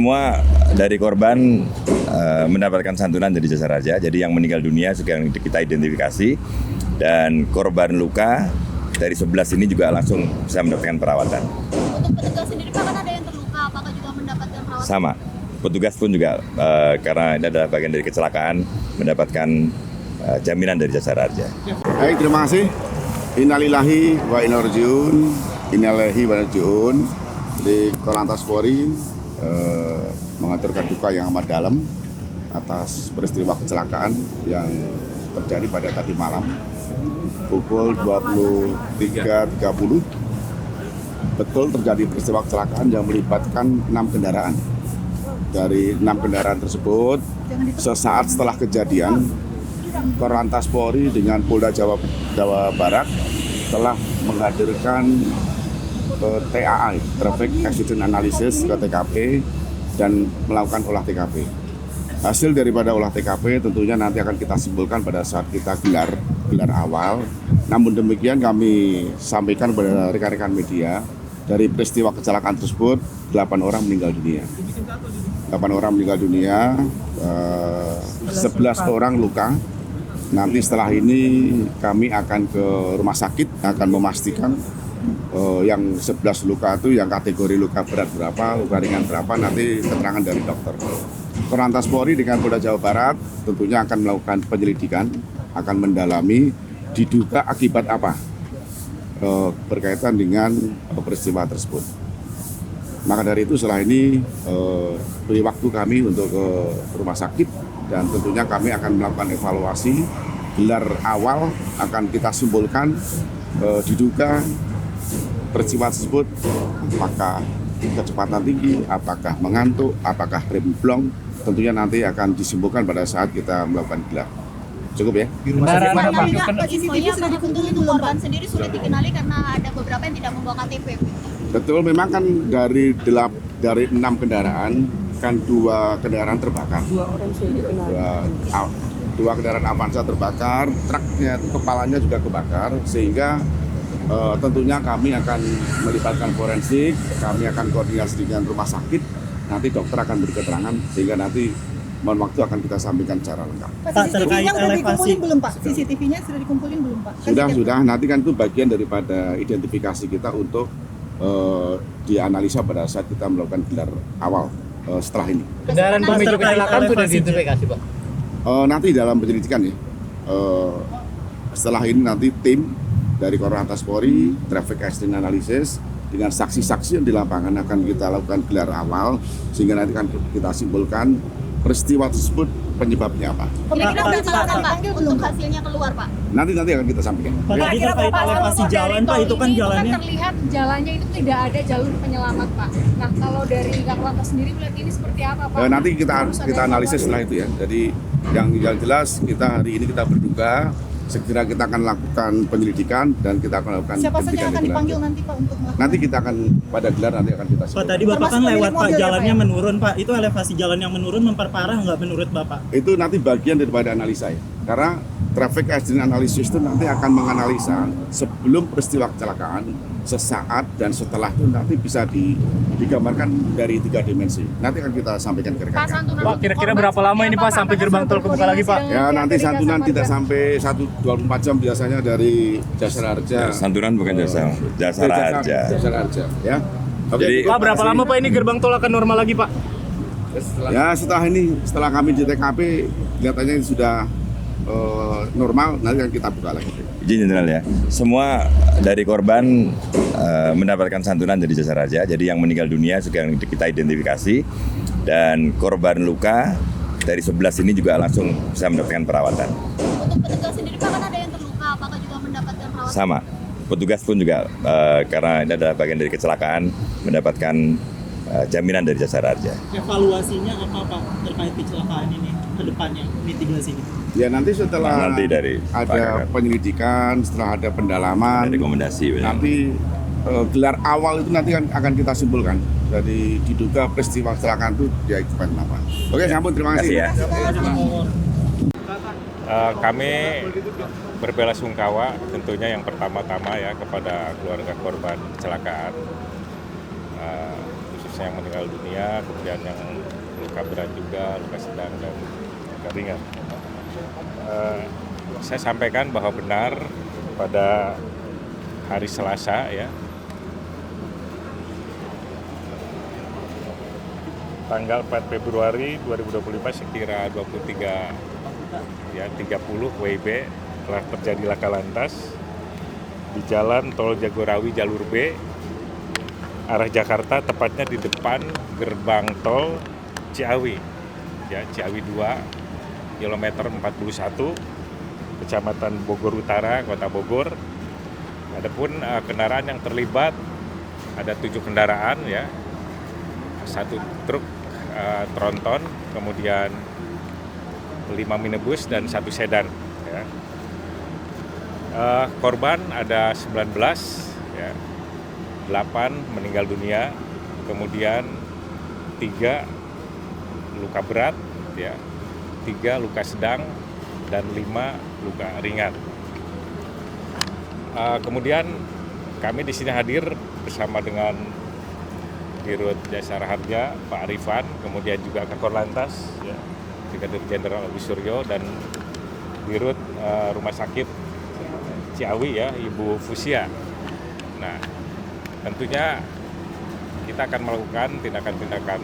Semua dari korban mendapatkan santunan dari Jasa Raja. Jadi yang meninggal dunia sudah kita identifikasi dan korban luka dari 11 ini juga langsung bisa mendapatkan perawatan. Untuk petugas sendiri Pak, kan ada yang terluka, apakah juga mendapatkan perawatan? Sama, petugas pun juga karena ini adalah bagian dari kecelakaan mendapatkan jaminan dari Jasa Raja. Baik, terima kasih. Innalillahi wa inna rajiun. Innalillahi wa inna rajiun. Di Korlantas Polri mengaturkan duka yang amat dalam atas peristiwa kecelakaan yang terjadi pada tadi malam pukul 23.30. Betul terjadi peristiwa kecelakaan yang melibatkan 6 kendaraan. Dari 6 kendaraan tersebut, sesaat setelah kejadian, Korlantas Polri dengan Polda Jawa Barat telah menghadirkan TAA, Traffic Accident Analysis ke TKP dan melakukan olah TKP. Hasil daripada olah TKP tentunya nanti akan kita simpulkan pada saat kita gelar awal. Namun demikian kami sampaikan kepada rekan-rekan media, dari peristiwa kecelakaan tersebut 8 orang meninggal dunia. 8 orang meninggal dunia, 11 orang luka. Nanti setelah ini kami akan ke rumah sakit, akan memastikan yang 11 luka itu yang kategori luka berat berapa, luka ringan berapa, nanti keterangan dari dokter. Korlantas Polri dengan Polda Jawa Barat tentunya akan melakukan penyelidikan, akan mendalami diduga akibat apa berkaitan dengan peristiwa tersebut. Maka dari itu setelah ini beri waktu kami untuk ke rumah sakit dan tentunya kami akan melakukan evaluasi. Gelar awal akan kita simpulkan diduga peristiwa tersebut apakah kecepatan tinggi, apakah mengantuk, apakah rem blong, tentunya nanti akan disimpulkan pada saat kita melakukan gelar. Cukup ya? Infonya sudah dikumpulin belum Pak? Sendiri sulit dikenali karena ada beberapa yang tidak membawa KTP. Betul, memang kan dari 6 kendaraan kan 2 kendaraan terbakar. 2 kendaraan Avanza terbakar, truknya kepalanya juga kebakar, sehingga tentunya kami akan melibatkan forensik, kami akan koordinasi dengan rumah sakit, nanti dokter akan beri keterangan sehingga nanti mohon waktu akan kita sampaikan secara lengkap. Pak, CCTV-nya sudah dikumpulin belum Pak? CCTV-nya sudah dikumpulin belum Pak? Sudah, nanti kan itu bagian daripada identifikasi kita untuk dianalisa pada saat kita melakukan gelar awal setelah ini. Kendaraan pemicu kecelakaan sudah diidentifikasi Pak? Nanti dalam penyelidikan ya, setelah ini nanti tim dari Korlantas Polri, Traffic Accident Analysis dengan saksi-saksi yang di lapangan akan kita lakukan gelar awal sehingga nanti akan kita simpulkan peristiwa tersebut penyebabnya apa. Kira-kira berapa panggil belum hasilnya keluar Pak? Nanti akan kita sampaikan. Pak, tadi terkait elevasi jalan Pak, itu kan jalannya. Kan terlihat jalannya itu tidak ada jalur penyelamat Pak. Nah kalau dari Korlantas sendiri melihat ini seperti apa Pak? Nanti kita analisis setelah itu ya. Jadi yang jelas kita hari ini kita berduka. Segera kita akan lakukan penyelidikan dan kita akan lakukan Siapa saja yang akan dipanggil lanjut. nanti Pak untuk melakukan? Nanti kita akan pada gelar nanti akan kita Pak, sebutkan. tadi Bapak kan lewat Pak, mobil ya, jalannya Pak, ya? menurun Pak. Itu elevasi jalan yang menurun memperparah nggak menurut Bapak? Itu nanti bagian daripada analisa ya. Karena traffic accident analysis itu nanti akan menganalisa sebelum peristiwa kecelakaan, sesaat dan setelah itu nanti bisa digambarkan dari 3 dimensi. Nanti akan kita sampaikan ke rekan-rekan. Pak, kira-kira berapa lama ini Pak sampai gerbang tol kebuka lagi Pak? Ya nanti santunan tidak sampai 24 jam biasanya dari Jasa Raja. Santunan bukan Jasa Raja. Jasa Raja ya. Oke. Jadi- Pak, berapa lama Pak ini gerbang tol akan normal lagi Pak? Ya setelah kami di TKP kelihatannya sudah normal, nanti akan kita buka lagi. Izin Jenderal ya, semua dari korban mendapatkan santunan dari Jasa Raja. Jadi yang meninggal dunia sudah kita identifikasi dan korban luka dari 11 ini juga langsung bisa mendapatkan perawatan. Untuk petugas sendiri Pak, kan ada yang terluka, apakah juga mendapatkan perawatan? Sama, petugas pun juga karena ini adalah bagian dari kecelakaan mendapatkan jaminan dari Jasa Raja. Evaluasinya apa Pak terkait kecelakaan ini ke depannya, mitigasi ini? Ya nanti setelah Nanti dari ada penyelidikan, setelah ada pendalaman, rekomendasi. nanti gelar awal itu nanti akan kita simpulkan. Jadi diduga peristiwa kecelakaan itu diakibatkan apa. Oke, sambung, terima kasih. ya. Kami berbelasungkawa tentunya yang pertama-tama ya kepada keluarga korban kecelakaan, yang meninggal dunia, kemudian yang luka berat juga, luka sedang dan luka ringan. Saya sampaikan bahwa benar pada hari Selasa ya, tanggal 4 Februari 2025 sekira 23.30 WIB telah terjadi laka lantas di Jalan Tol Jagorawi jalur B arah Jakarta, tepatnya di depan gerbang tol Ciawi, ya, Ciawi 2, kilometer 41, Kecamatan Bogor Utara, Kota Bogor. Adapun kendaraan yang terlibat ada 7 kendaraan, ya, 1 truk tronton, kemudian 5 minibus dan 1 sedan. Ya. Korban ada 19, ya, 8 meninggal dunia, kemudian 3 luka berat, ya, 3 luka sedang, dan 5 luka ringan. Kemudian kami di sini hadir bersama dengan Dirut Jasara Harja, Pak Arifan, kemudian juga Kakor Lantas, ya, Brigadir Jenderal Agus Suryo, dan Dirut Rumah Sakit Ciawi, ya, Ibu Fusia. Nah, tentunya kita akan melakukan tindakan-tindakan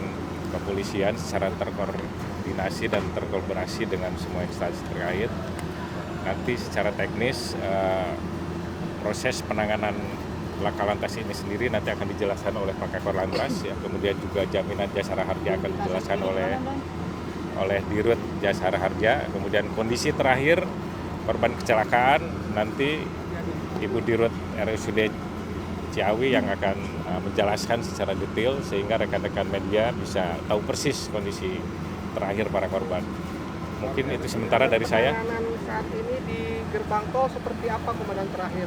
kepolisian secara terkoordinasi dan terkolaborasi dengan semua instansi terkait. Nanti secara teknis proses penanganan laka lantas ini sendiri nanti akan dijelaskan oleh Pak Kakor Lantas, ya. Kemudian juga jaminan Jasara Harja akan dijelaskan oleh Dirut Jasara Harja. Kemudian kondisi terakhir korban kecelakaan nanti Ibu Dirut RSUD Ciawi yang akan menjelaskan secara detail sehingga rekan-rekan media bisa tahu persis kondisi terakhir para korban. Mungkin itu sementara dari saya. Penanganan saat ini di gerbang tol seperti apa komandan terakhir?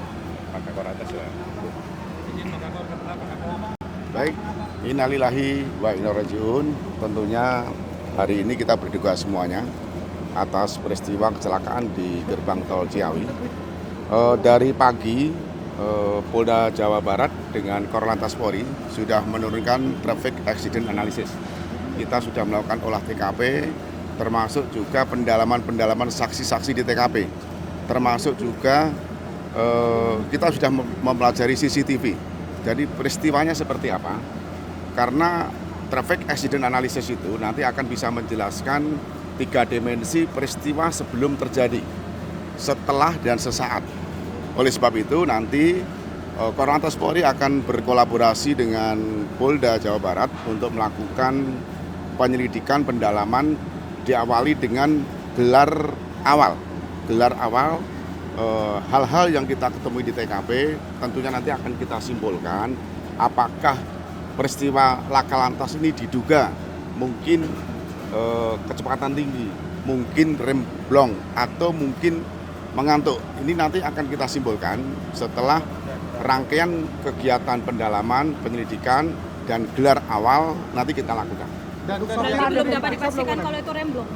Pak Kakor atas ya. Baik, innalillahi wa inna ilaihi raji'un. Tentunya hari ini kita berduka semuanya atas peristiwa kecelakaan di gerbang tol Ciawi. Dari pagi, Polda Jawa Barat dengan Korlantas Polri sudah menurunkan traffic accident analysis. Kita sudah melakukan olah TKP, termasuk juga pendalaman saksi-saksi di TKP. Termasuk juga kita sudah mempelajari CCTV. Jadi peristiwanya seperti apa? Karena traffic accident analysis itu nanti akan bisa menjelaskan 3 dimensi peristiwa sebelum terjadi, setelah dan sesaat. Oleh sebab itu nanti Korlantas Polri akan berkolaborasi dengan Polda Jawa Barat untuk melakukan penyelidikan pendalaman, diawali dengan gelar awal. Hal-hal yang kita ketemui di TKP tentunya nanti akan kita simpulkan apakah peristiwa laka lantas ini diduga mungkin kecepatan tinggi, mungkin rem blong, atau mungkin mengantuk. Ini nanti akan kita simpulkan setelah rangkaian kegiatan pendalaman, penyelidikan, dan gelar awal nanti kita lakukan. Dan belum dapat dipastikan kalau itu rem blong.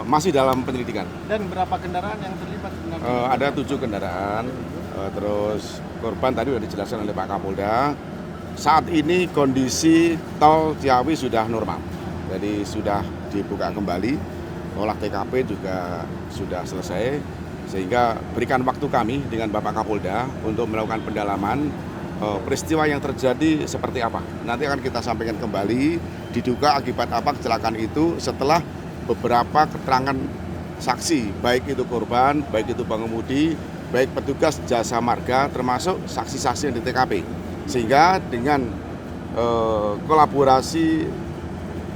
Masih dalam penyelidikan. Dan berapa kendaraan yang terlibat? Ada 7 kendaraan. Terus korban tadi sudah dijelaskan oleh Pak Kapolda. Saat ini kondisi tol Ciawi sudah normal. Jadi sudah dibuka kembali. Olah TKP juga sudah selesai. Sehingga berikan waktu kami dengan Bapak Kapolda untuk melakukan pendalaman peristiwa yang terjadi seperti apa. Nanti akan kita sampaikan kembali diduga akibat apa kecelakaan itu setelah beberapa keterangan saksi, baik itu korban, baik itu pengemudi, baik petugas jasa marga, termasuk saksi-saksi yang di TKP. Sehingga dengan kolaborasi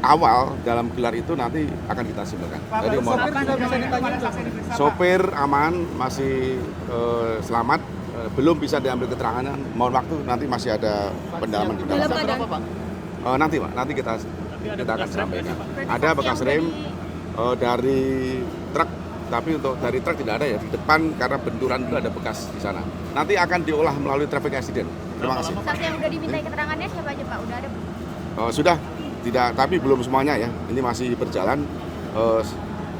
awal dalam gelar itu nanti akan kita simpulkan. Jadi sopir aman, masih selamat, belum bisa diambil keterangannya. Mohon waktu, nanti masih ada pendalaman. Nanti Pak, nanti kita akan sampaikan. Ada bekas rem dari truk, tapi untuk dari truk tidak ada ya, di depan karena benturan itu ada bekas di sana. Nanti akan diolah melalui traffic accident. Terima kasih. Saksi yang udah dimintai keterangannya siapa aja Pak? Udah ada? Sudah, tidak, tapi belum semuanya ya. Ini masih berjalan.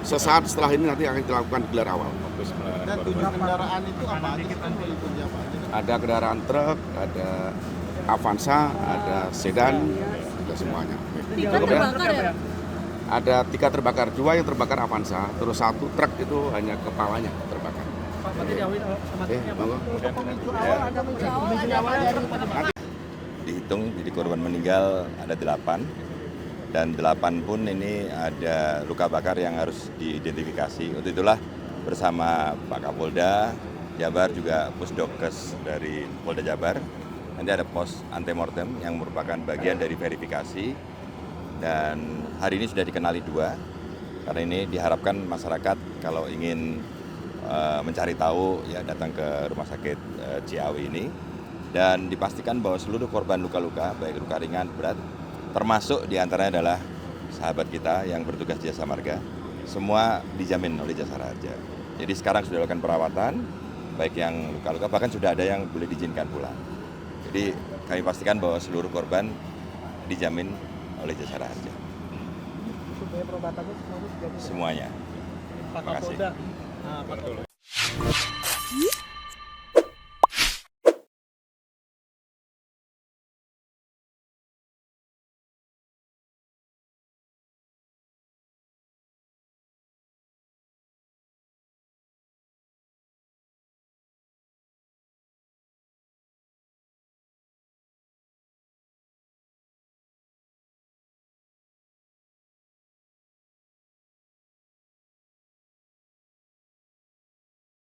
Sesaat setelah ini nanti akan dilakukan gelar awal. Dan 7 kendaraan itu apa aja? Ada kendaraan truk, ada Avanza, ada sedan, sudah semuanya. Tiga terbakar ya? Ada 3 terbakar, 2 yang terbakar Avanza, terus 1 truk itu hanya kepalanya terbakar. Pak, berarti diawin sama timnya, Pak. Monggo. Dihitung jadi korban meninggal ada 8 dan 8 pun ini ada luka bakar yang harus diidentifikasi. Untuk itulah bersama Pak Kapolda Jabar juga Pusdokes dari Polda Jabar nanti ada pos antemortem yang merupakan bagian dari verifikasi dan hari ini sudah dikenali 2 karena ini diharapkan masyarakat kalau ingin mencari tahu ya datang ke rumah sakit Ciawi ini dan dipastikan bahwa seluruh korban luka-luka baik luka ringan berat termasuk diantaranya adalah sahabat kita yang bertugas di Jasa Marga semua dijamin oleh Jasara Harja. Jadi sekarang sudah dilakukan perawatan baik yang luka-luka bahkan sudah ada yang boleh diizinkan pulang. Jadi kami pastikan bahwa seluruh korban dijamin oleh Jasara Harja. Supaya perobatannya semuanya sudah Semuanya. Pak Terima kasih. Kapolda. Nah, Pak Kapolda.